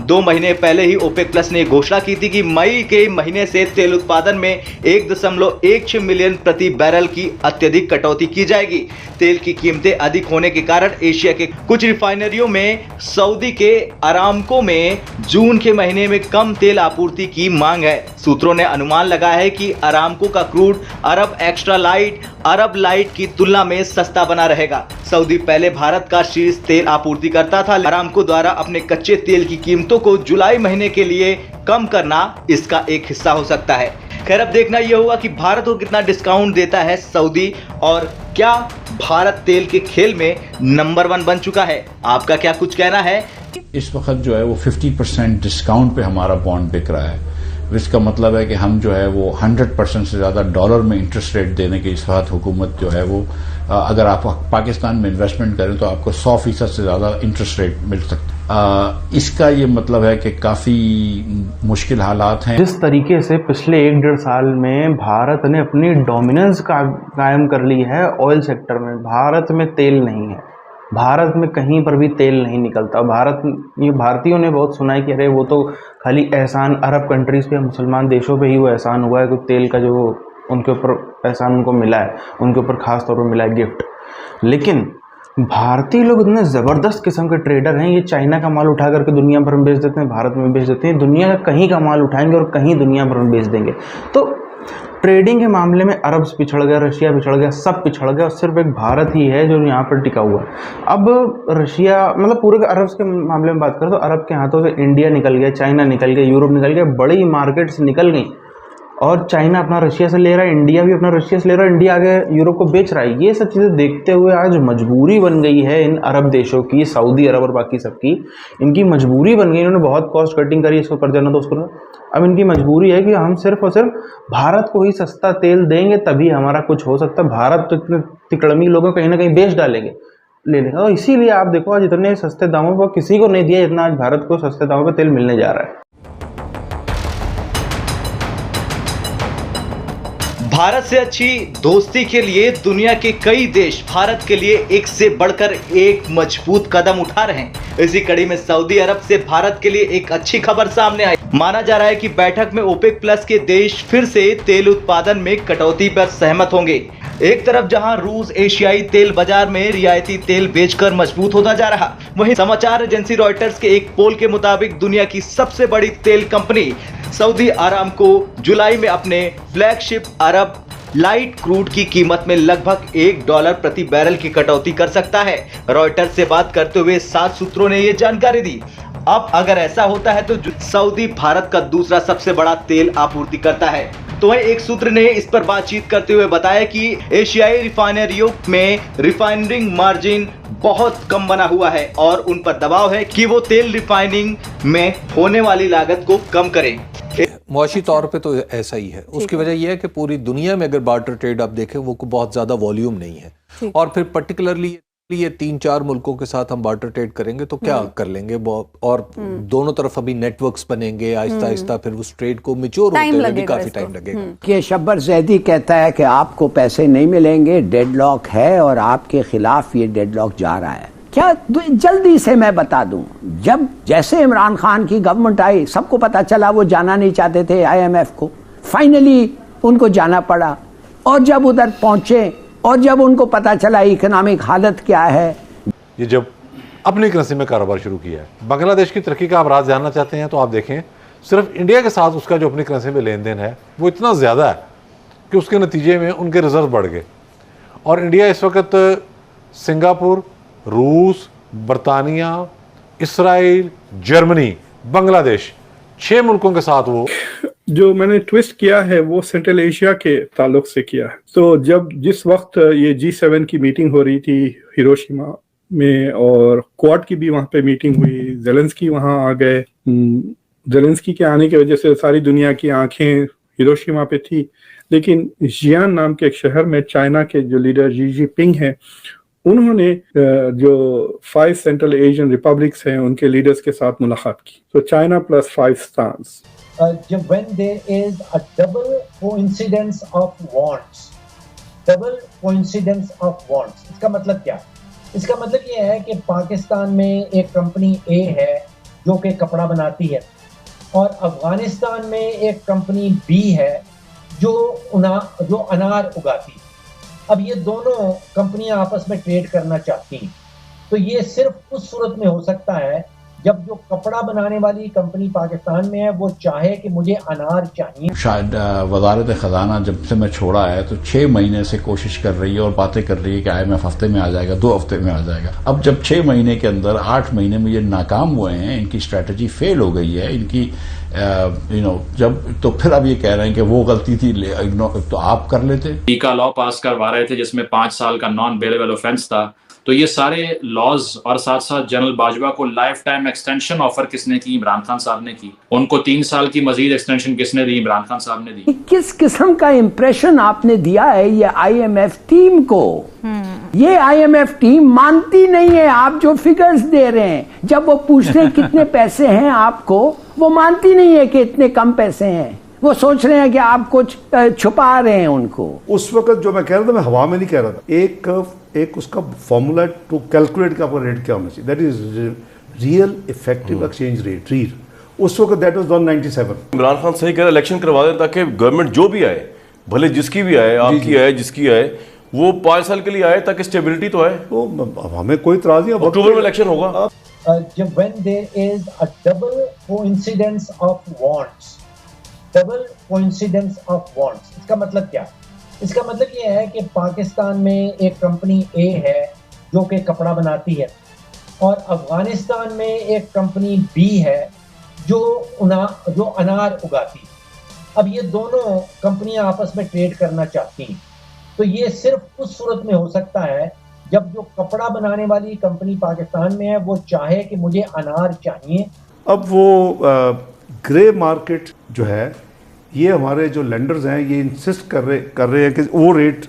2 महीने पहले ही OPEC plus ने घोषणा की थी कि मई के महीने से तेल उत्पादन में 1.16 मिलियन प्रति बैरल की अत्यधिक कटौती की जाएगी। तेल की कीमतें अधिक होने के कारण एशिया के कुछ रिफाइनरियों में सऊदी के अरामको में जून के महीने में कम तेल आपूर्ति की मांग है। सूत्रों ने अनुमान लगाया है कि अरामको का क्रूड अरब एक्स्ट्रा लाइट अरब लाइट की तुलना में सस्ता बना रहेगा। सऊदी पहले भारत का शीर्ष तेल आपूर्ति करता था। अरामको द्वारा अपने कच्चे तेल की कीमतों को जुलाई महीने के लिए कम करना इसका एक हिस्सा हो सकता है। खैर, अब देखना यह होगा कि भारत को कितना डिस्काउंट देता है सऊदी, और क्या भारत तेल के खेल में नंबर 1 बन चुका है। आपका क्या कुछ कहना है? इस वक्त जो है वो 50% डिस्काउंट पे हमारा बॉन्ड बिक रहा है, इसका मतलब है कि हम जो है वो 100% से ज्यादा डॉलर में इंटरेस्ट रेट देने के इस वक्त हुकूमत जो है वो अगर आप पाकिस्तान में इन्वेस्टमेंट करें तो आपको 100% से ज्यादा इंटरेस्ट रेट मिल सकता है। इसका ये मतलब है कि काफी मुश्किल हालात हैं। जिस तरीके से पिछले 1-1.5 साल में भारत ने अपनी डोमिनेंस कायम कर ली है ऑयल सेक्टर में, भारत में तेल नहीं है, भारत में कहीं पर भी तेल नहीं निकलता। भारतीयों ने बहुत सुना है कि अरे वो तो खाली एहसान अरब कंट्रीज पे, मुसलमान देशों पे ही वो एहसान हुआ है कि तेल का जो उनके ऊपर एहसान उनको मिला है, उनके ऊपर खास तौर पर मिला है गिफ्ट। लेकिन भारतीय लोग इतने ज़बरदस्त किस्म के ट्रेडर हैं, ये चाइना का माल उठा करके दुनिया भर में बेच देते हैं, भारत में बेच देते हैं, दुनिया का कहीं का माल उठाएंगे और कहीं दुनिया भर में बेच देंगे। तो ट्रेडिंग के मामले में अरब पिछड़ गया, रशिया पिछड़ गया, सब पिछड़ गया, और सिर्फ एक भारत ही है जो यहाँ पर टिका हुआ है। अब रशिया मतलब पूरे अरब के मामले में बात करें तो अरब के हाथों से इंडिया निकल गया, चाइना निकल गया, यूरोप निकल गया, बड़ी मार्केट्स निकल गई, और चाइना अपना रशिया से ले रहा है, इंडिया भी अपना रशिया से ले रहा है, इंडिया आगे यूरोप को बेच रहा है। ये सब चीज़ें देखते हुए आज मजबूरी बन गई है इन अरब देशों की, सऊदी अरब और बाकी सबकी, इनकी मजबूरी बन गई। इन्होंने बहुत कॉस्ट कटिंग करी, इसको कर देना तो उसको। अब इनकी मजबूरी है कि हम सिर्फ और सिर्फ भारत को ही सस्ता तेल देंगे तभी हमारा कुछ हो सकता है। भारत तो इतने तिकड़मी लोगों कहीं ना कहीं बेच डालेंगे, ले लेंगे। और इसीलिए आप देखो आज इतने सस्ते दामों पर किसी को नहीं दिया जितना आज भारत को सस्ते दामों पर तेल मिलने जा रहा है। भारत से अच्छी दोस्ती के लिए दुनिया के कई देश भारत के लिए एक से बढ़कर एक मजबूत कदम उठा रहे हैं। इसी कड़ी में सऊदी अरब से भारत के लिए एक अच्छी खबर सामने आई। माना जा रहा है कि बैठक में ओपेक प्लस के देश फिर से तेल उत्पादन में कटौती पर सहमत होंगे। एक तरफ जहां रूस एशियाई तेल बाजार में रियायती तेल बेचकर मजबूत होता जा रहा, वहीं समाचार एजेंसी रॉयटर्स के एक पोल के मुताबिक दुनिया की सबसे बड़ी तेल कंपनी सऊदी अरामको जुलाई में अपने फ्लैगशिप अरब लाइट क्रूड की कीमत में लगभग $1 प्रति बैरल की कटौती कर सकता है। रॉयटर्स से बात करते हुए 7 सूत्रों ने यह जानकारी दी। अब अगर ऐसा होता है तो सऊदी भारत का दूसरा सबसे बड़ा तेल आपूर्ति करता है। तो एक सूत्र ने इस पर बातचीत करते हुए बताया कि एशियाई रिफाइनरियों में रिफाइनरिंग मार्जिन बहुत कम बना हुआ है और उन पर दबाव है कि वो तेल रिफाइनिंग में होने वाली लागत को कम करें। मुआशी तौर पे तो ऐसा ही है। उसकी वजह यह है कि पूरी दुनिया में अगर बार्टर ट्रेड आप देखें वो बहुत ज्यादा वॉल्यूम नहीं है, और फिर पर्टिकुलरली ये 3-4 मुल्कों के साथ हम बार्टर ट्रेड करेंगे तो क्या कर लेंगे, और दोनों तरफ अभी नेटवर्क्स बनेंगे आहिस्ता आहिस्ता, फिर उस ट्रेड को मैच्योर होते हुए भी काफी टाइम लगेगा। कि शब्बर जैदी कहता है कि आपको पैसे नहीं मिलेंगे, डेडलॉक है और आपके खिलाफ ये डेडलॉक जा रहा है। क्या जल्दी से मैं बता दूं, जब जैसे इमरान खान की गवर्नमेंट आई, सबको पता चला वो जाना नहीं चाहते थे IMF को, फाइनली उनको जाना पड़ा, और जब उधर पहुंचे और जब उनको पता चला इकोनॉमिक हालत क्या है, ये जब अपनी करेंसी में कारोबार शुरू किया है। बांग्लादेश की तरक्की का आप राज जानना चाहते हैं तो आप देखें, सिर्फ इंडिया के साथ उसका जो अपनी करेंसी में लेन देन है वो इतना ज़्यादा है कि उसके नतीजे में उनके रिजर्व बढ़ गए, और इंडिया इस वक्त सिंगापुर, रूस, बरतानिया, इसराइल, जर्मनी, बांग्लादेश 6 मुल्कों के साथ वो जो मैंने ट्विस्ट किया है वो सेंट्रल एशिया के ताल्लुक से किया है। तो जिस वक्त ये G7 की मीटिंग हो रही थी हिरोशिमा में, और क्वाड की भी वहाँ पे मीटिंग हुई, जेलेंस्की वहाँ आ गए। जेलेंस्की के आने की वजह से सारी दुनिया की आंखें हिरोशिमा पे थी, लेकिन जियान नाम के एक शहर में चाइना के जो लीडर शी जिनपिंग हैं, उन्होंने जो 5 सेंट्रल एशियन रिपब्लिक्स हैं उनके लीडर्स के साथ मुलाकात की। तो China plus 5 stance. when there is a double coincidence of wants, इसका मतलब क्या? इसका मतलब ये है कि पाकिस्तान में एक कंपनी A है जो कि कपड़ा बनाती है, और अफगानिस्तान में एक कंपनी बी है जो अनार उगाती है। अब ये दोनों कंपनियां आपस में ट्रेड करना चाहती हैं, तो ये सिर्फ उस सूरत में हो सकता है जब जो कपड़ा बनाने वाली कंपनी पाकिस्तान में है वो चाहे कि मुझे अनार चाहिए। शायद वजारत ख़जाना जब से मैं छोड़ा है तो 6 महीने से कोशिश कर रही है और बातें कर रही है कि IMF हफ्ते में आ जाएगा, 2 हफ्ते में आ जाएगा। अब जब 6 महीने के अंदर 8 महीने में ये नाकाम हुए हैं, इनकी स्ट्रैटेजी फेल हो गई है, इनकी जब तो फिर अब ये कह रहे हैं कि वो गलती थी तो आप कर लेते। टीका लॉ पास करवा रहे थे जिसमें 5 साल का नॉन बेलेबल ऑफेंस था, तो ये सारे लॉज और साथ साथ जनरल बाजवा को लाइफ टाइम एक्सटेंशन ऑफर किसने की? इमरान खान साहब ने की। उनको 3 साल की मजीद एक्सटेंशन किसने दी? इमरान खान साहब ने दी। किस किस्म का इंप्रेशन आपने दिया है ये IMF टीम को? ये IMF टीम मानती नहीं है आप जो फिगर्स दे रहे हैं। जब वो पूछ रहे हैं कितने पैसे हैं आपको, वो मानती नहीं है कि इतने कम पैसे हैं। वो सोच रहे हैं कि आप कुछ छुपा रहे हैं उनको। उस वक्त जो मैं कह रहा था, मैं हवा में नहीं कह रहा था। एक उसका फॉर्मूला टू कैलकुलेट का आपका रेट क्या होना चाहिए, that is real effective exchange rate, REER. उस वक्त दैट वाज 197। इमरान खान सही कह रहे, इलेक्शन करवा दें ताकि गवर्नमेंट जो भी आए, भले जिसकी भी आए, आपकी आए, जिसकी आए, वो 5 साल के लिए आए ताकि स्टेबिलिटी तो आए। तो हमें कोई इतराज नहीं, अक्टूबर में इलेक्शन होगा। जब when there is a double coincidence of wants, double coincidence of wants, इसका मतलब क्या? इसका मतलब ये है कि पाकिस्तान में एक कंपनी ए है जो कि कपड़ा बनाती है, और अफगानिस्तान में एक कंपनी बी है जो अनार उगाती है। अब ये दोनों कंपनियां आपस में ट्रेड करना चाहती हैं, तो ये सिर्फ उस सूरत में हो सकता है जब जो कपड़ा बनाने वाली कंपनी पाकिस्तान में है वो चाहे कि मुझे अनार चाहिए। अब वो ग्रे मार्केट जो है, ये हमारे जो लेंडर्स हैं ये इंसिस्ट कर रहे हैं कि वो रेट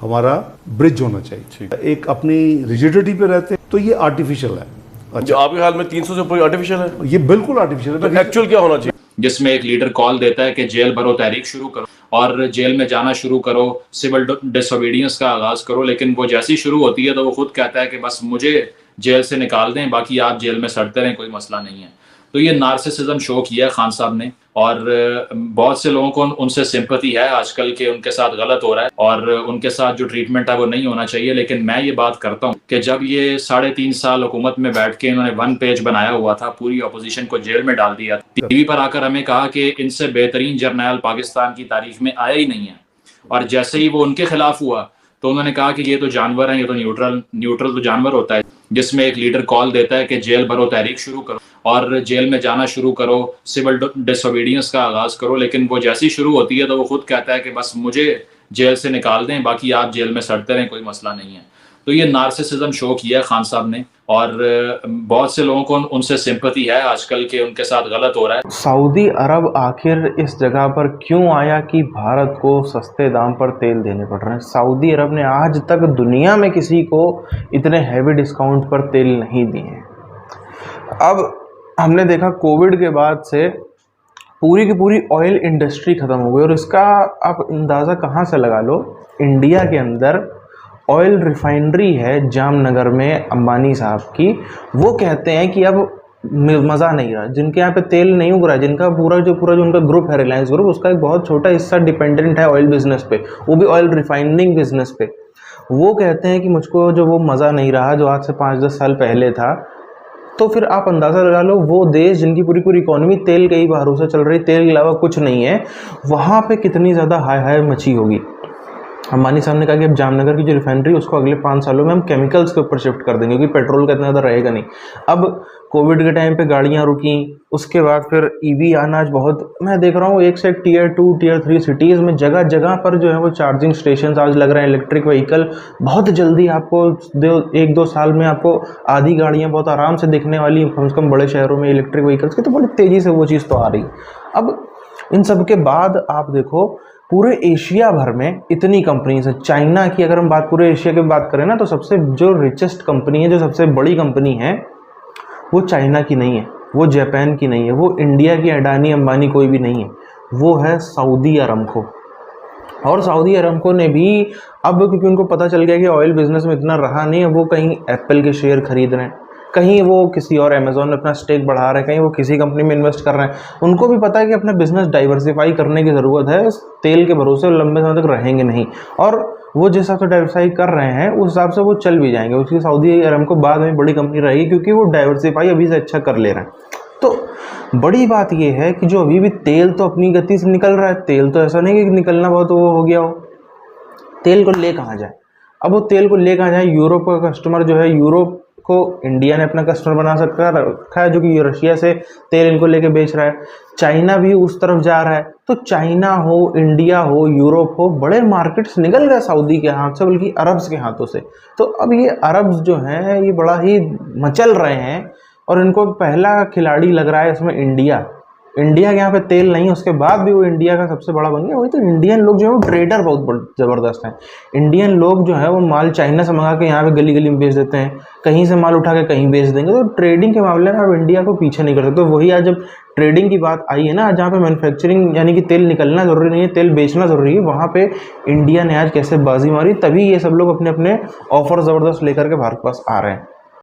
हमारा ब्रिज होना चाहिए। एक अपनी रिजिडिटी पे रहते हैं, तो ये आर्टिफिशियल है। अच्छा, आपके ख्याल में 300 से ऊपर आर्टिफिशियल है? ये बिल्कुल आर्टिफिशियल है। तो एक्चुअल क्या होना चाहिए? जिसमें एक लीडर कॉल देता है कि जेल भरो तहरीक शुरू करो और जेल में जाना शुरू करो, सिविल डिसोबीडियंस का आगाज करो, लेकिन वो जैसी शुरू होती है तो वो खुद कहता है कि बस मुझे जेल से निकाल दें, बाकी आप जेल में सड़ते रहें, कोई मसला नहीं है। तो ये नार्सिसिज्म शो किया है खान साहब ने, और बहुत से लोगों को उनसे सिंपैथी है आजकल के उनके साथ गलत हो रहा है और उनके साथ जो ट्रीटमेंट है वो नहीं होना चाहिए। लेकिन मैं ये बात करता हूँ कि जब ये 3.5 साल हुकूमत में बैठ के इन्होंने 1 पेज बनाया हुआ था, पूरी अपोजिशन को जेल में डाल दिया, टीवी पर आकर हमें कहा कि इनसे बेहतरीन जर्नैल पाकिस्तान की तारीख में आया ही नहीं है, और जैसे ही वो उनके खिलाफ हुआ तो उन्होंने कहा कि ये तो जानवर हैं, ये तो न्यूट्रल तो जानवर होता है। जिसमें एक लीडर कॉल देता है कि जेल भरो तहरीक शुरू करो और जेल में जाना शुरू करो, सिविल डिसोबीडियंस का आगाज करो, लेकिन वो जैसी शुरू होती है तो वो खुद कहता है कि बस मुझे जेल से निकाल दें, बाकी आप जेल में सड़ते रहें, कोई मसला नहीं है। तो ये नार्सिसिज्म शो किया खान साहब ने, और बहुत से लोगों को उनसे सिंपैथी है आजकल के उनके साथ गलत हो रहा है। सऊदी अरब आखिर इस जगह पर क्यों आया कि भारत को सस्ते दाम पर तेल देने पड़ रहे हैं? सऊदी अरब ने आज तक दुनिया में किसी को इतने हैवी डिस्काउंट पर तेल नहीं दिए हैं। अब हमने देखा कोविड के बाद से पूरी की पूरी ऑयल इंडस्ट्री ख़त्म हो गई, और इसका आप अंदाज़ा कहाँ से लगा लो, इंडिया के अंदर ऑयल रिफाइनरी है जामनगर में अंबानी साहब की, वो कहते हैं कि अब मज़ा नहीं रहा, जिनके यहाँ पे तेल नहीं उग रहा है, जिनका पूरा जो उनका ग्रुप है रिलायंस ग्रुप, उसका एक बहुत छोटा हिस्सा डिपेंडेंट है ऑयल बिजनेस पे, वो भी ऑयल रिफाइनिंग बिजनेस पे। वो कहते हैं कि मुझको जो वो मज़ा नहीं रहा जो आज से 5-10 साल पहले था। तो फिर आप अंदाज़ा लगा लो, वो देश जिनकी पूरी इकोनॉमी तेल के ही भरोसे चल रही, तेल के अलावा कुछ नहीं है, वहाँ पे कितनी ज़्यादा हाई मची होगी। अंबानी साहब ने कहा कि अब जामनगर की जो रिफाइनरी उसको अगले 5 सालों में हम केमिकल्स के ऊपर शिफ्ट कर देंगे, क्योंकि पेट्रोल का इतना ज़्यादा रहेगा नहीं। अब कोविड के टाइम पे गाड़ियाँ रुकी, उसके बाद फिर ईवी आना आज बहुत, मैं देख रहा हूँ एक से एक Tier 2 Tier 3 सिटीज़ में जगह जगह पर जो है वो चार्जिंग स्टेशन आज लग रहे हैं। इलेक्ट्रिक व्हीकल बहुत जल्दी आपको 1-2 साल में आपको आधी गाड़ियाँ बहुत आराम से दिखने वाली, कम से कम बड़े शहरों में इलेक्ट्रिक व्हीकल्स की तो बड़ी तेज़ी से वो चीज़ तो आ रही। अब इन सब के बाद आप देखो पूरे एशिया भर में इतनी कंपनीज है। चाइना की अगर हम बात पूरे एशिया की बात करें ना, तो सबसे जो रिचेस्ट कंपनी है, जो सबसे बड़ी कंपनी है, वो चाइना की नहीं है, वो जापान की नहीं है, वो इंडिया की अडानी अंबानी कोई भी नहीं है, वो है सऊदी अरमको। और सऊदी अरमको ने भी अब, क्योंकि उनको पता चल गया कि ऑयल बिजनेस में इतना रहा नहीं है, वो कहीं एप्पल के शेयर खरीद रहे हैं, कहीं वो किसी और अमेज़ॉन में अपना स्टेक बढ़ा रहे हैं, कहीं वो किसी कंपनी में इन्वेस्ट कर रहे हैं। उनको भी पता है कि अपना बिजनेस डाइवर्सिफाई करने की ज़रूरत है, तेल के भरोसे लंबे समय तक रहेंगे नहीं, और वो जिस हिसाब से डाइवर्सिफाई कर रहे हैं उस हिसाब से वो चल भी जाएंगे। उसकी सऊदी अरमको बाद में बड़ी कंपनी रहेगी क्योंकि वो डाइवर्सिफाई अभी से अच्छा कर ले रहे हैं। तो बड़ी बात ये है कि जो अभी भी तेल तो अपनी गति से निकल रहा है, तेल तो ऐसा नहीं कि निकलना बहुत वो हो गया हो, तेल को ले कहाँ जाए? अब वो तेल को ले कहाँ जाए? यूरोप का कस्टमर जो है, यूरोप को इंडिया ने अपना कस्टमर बना सकता रखा है, जो कि रशिया से तेल इनको लेके बेच रहा है। चाइना भी उस तरफ जा रहा है, तो चाइना हो, इंडिया हो, यूरोप हो, बड़े मार्केट्स निकल गए सऊदी के हाथ से, बल्कि अरब्स के हाथों से। तो अब ये अरब्स जो हैं ये बड़ा ही मचल रहे हैं, और इनको पहला खिलाड़ी लग रहा है इसमें इंडिया। इंडिया के यहाँ पे तेल नहीं, उसके बाद भी वो इंडिया का सबसे बड़ा बन गया। वही तो इंडियन लोग जो है वो ट्रेडर बहुत ज़बरदस्त हैं। इंडियन लोग जो है वो माल चाइना से मंगा के यहाँ पे गली गली में बेच देते हैं, कहीं से माल उठा के कहीं बेच देंगे। तो ट्रेडिंग के मामले में आप इंडिया को पीछे नहीं कर सकते। तो वही आज जब ट्रेडिंग की बात आई है ना, जहाँ पे मैन्युफैक्चरिंग यानी कि तेल निकलना ज़रूरी नहीं है, तेल बेचना ज़रूरी है, वहाँ पे इंडिया ने आज कैसे बाजी मारी, तभी ये सब लोग अपने अपने ऑफर ज़बरदस्त लेकर के भारत के पास आ रहे हैं।